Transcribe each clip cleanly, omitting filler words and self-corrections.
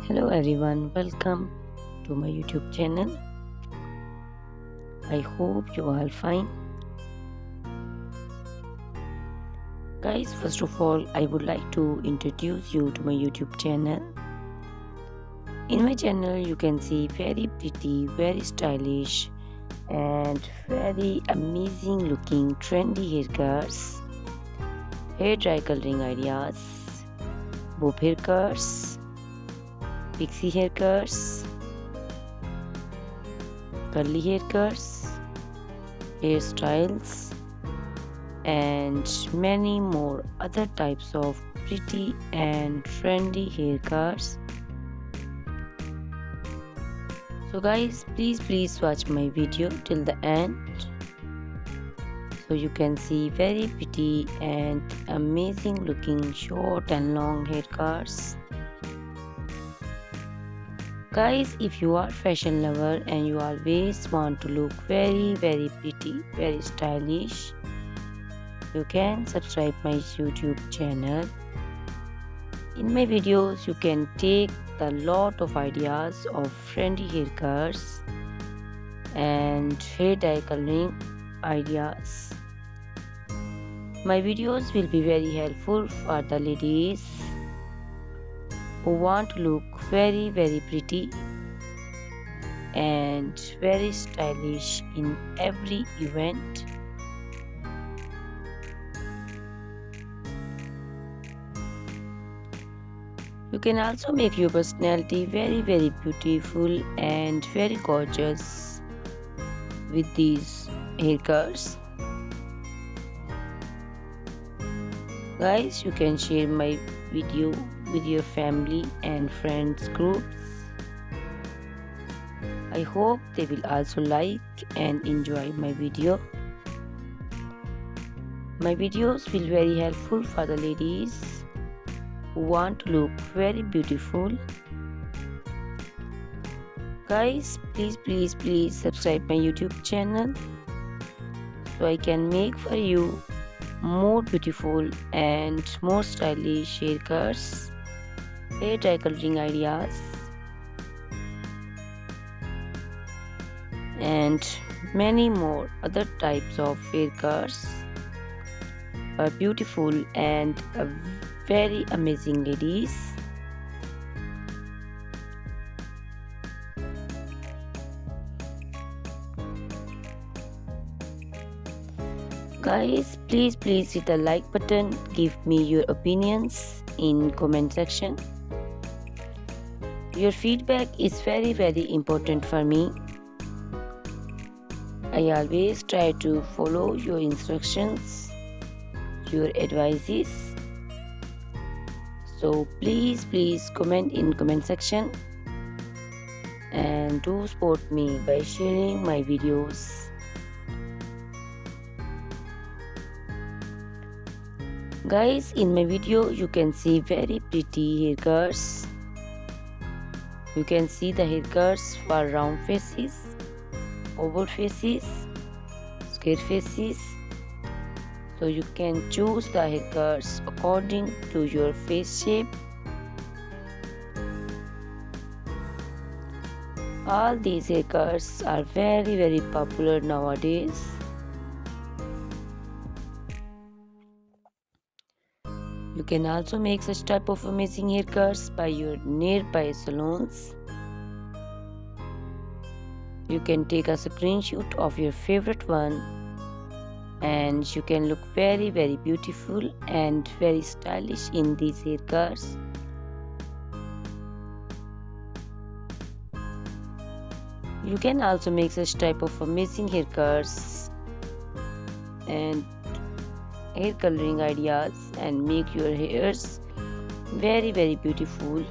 Hello everyone, welcome to my YouTube channel. I hope you are fine. Guys, first of all, I would like to introduce you to my YouTube channel. In my channel, you can see very pretty, very stylish and very amazing looking trendy haircuts, hair dry coloring ideas, bob haircuts, pixie haircuts, curly haircuts, hairstyles, and many more other types of pretty and trendy haircuts. So guys, please watch my video till the end so you can see very pretty and amazing looking short and long haircuts. Guys, if you are fashion lover and you always want to look very pretty, very stylish, you can subscribe my YouTube channel. In my videos, you can take a lot of ideas of trendy haircuts and hair dye coloring ideas. My videos will be very helpful for the ladies who want to look very pretty and very stylish in every event. You can also make your personality very beautiful and very gorgeous with these haircuts. Guys, you can share my video with your family and friends groups. I hope they will also like and enjoy my video. My videos will be very helpful for the ladies who want to look very beautiful. Guys, please subscribe my YouTube channel so I can make for you more beautiful and more stylish haircuts, hair dye coloring ideas, and many more other types of haircuts for beautiful and very amazing ladies. Guys, please hit the like button. Give me your opinions in comment section. Your feedback is very important for me. I always try to follow your instructions, your advices. So please comment in comment section and do support me by sharing my videos. Guys, in my video you can see very pretty haircuts. You can see the haircuts for round faces, oval faces, square faces. So you can choose the haircuts according to your face shape. All these haircuts are very popular nowadays. You can also make such type of amazing haircuts by your nearby salons. You can take a screenshot of your favorite one and you can look very beautiful and very stylish in these haircuts. You can also make such type of amazing haircuts and hair coloring ideas and make your hairs very beautiful.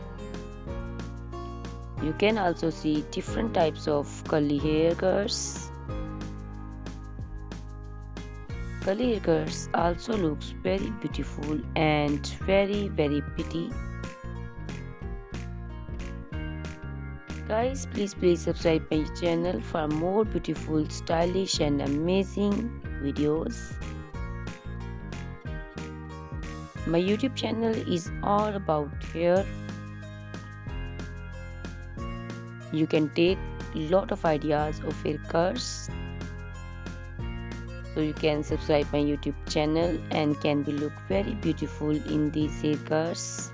You can also see different types of curly haircuts. Curly haircuts also looks very beautiful and very pretty. Guys, please subscribe my channel for more beautiful, stylish and amazing videos. My YouTube channel is all about hair. You can take lot of ideas of haircuts. So you can subscribe my YouTube channel and can be look very beautiful in these haircuts.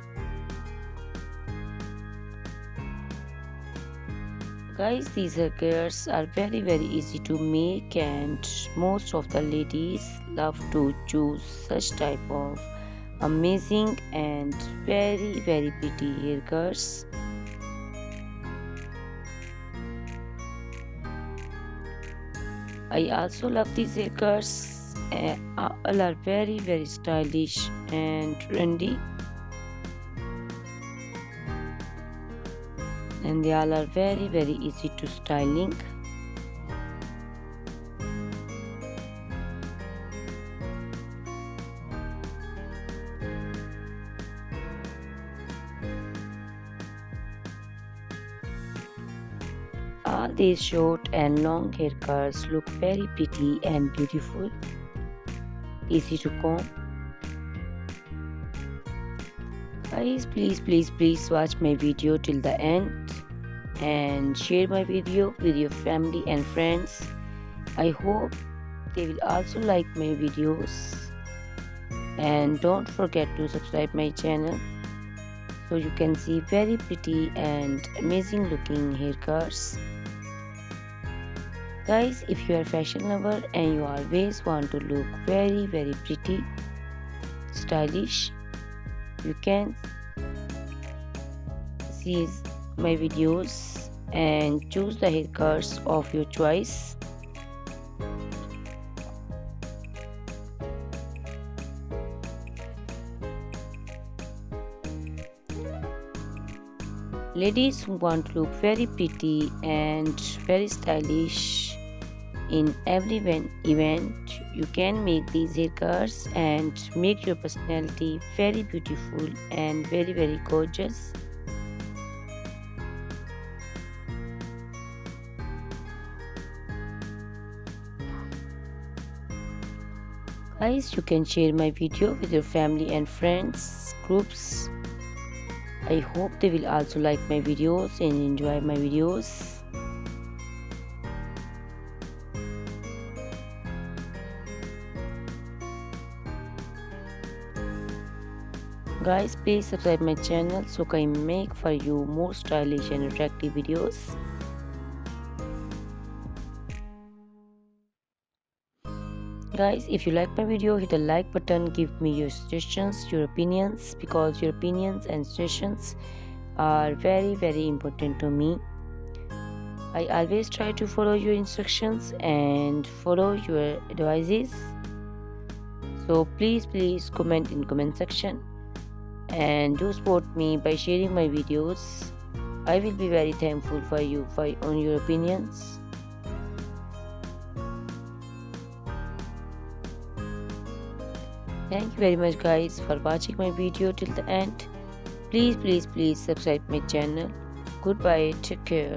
Guys, these haircuts are very easy to make, and most of the ladies love to choose such type of amazing and very pretty haircuts. I also love these haircuts. All are very stylish and trendy, and they all are very easy to styling. All these short and long haircuts look very pretty and beautiful, easy to comb. Guys, please watch my video till the end and share my video with your family and friends. I hope they will also like my videos, and don't forget to subscribe my channel so you can see very pretty and amazing looking haircuts. Guys, if you are fashion lover and you always want to look very pretty, stylish, you can see my videos and choose the haircuts of your choice. Ladies who want to look very pretty and very stylish in every event, you can make these haircuts and make your personality very beautiful and very gorgeous. Guys, you can share my video with your family and friends groups. I hope they will also like my videos and enjoy my videos. Guys, please subscribe my channel so I can make for you more stylish and attractive videos. Guys, if you like my video, hit the like button, give me your suggestions, your opinions, because your opinions and suggestions are very important to me. I always try to follow your instructions and follow your advices. So please comment in comment section and do support me by sharing my videos. I will be very thankful for you on your opinions. Thank you very much guys for watching my video till the end. Please subscribe my channel. Goodbye, take care.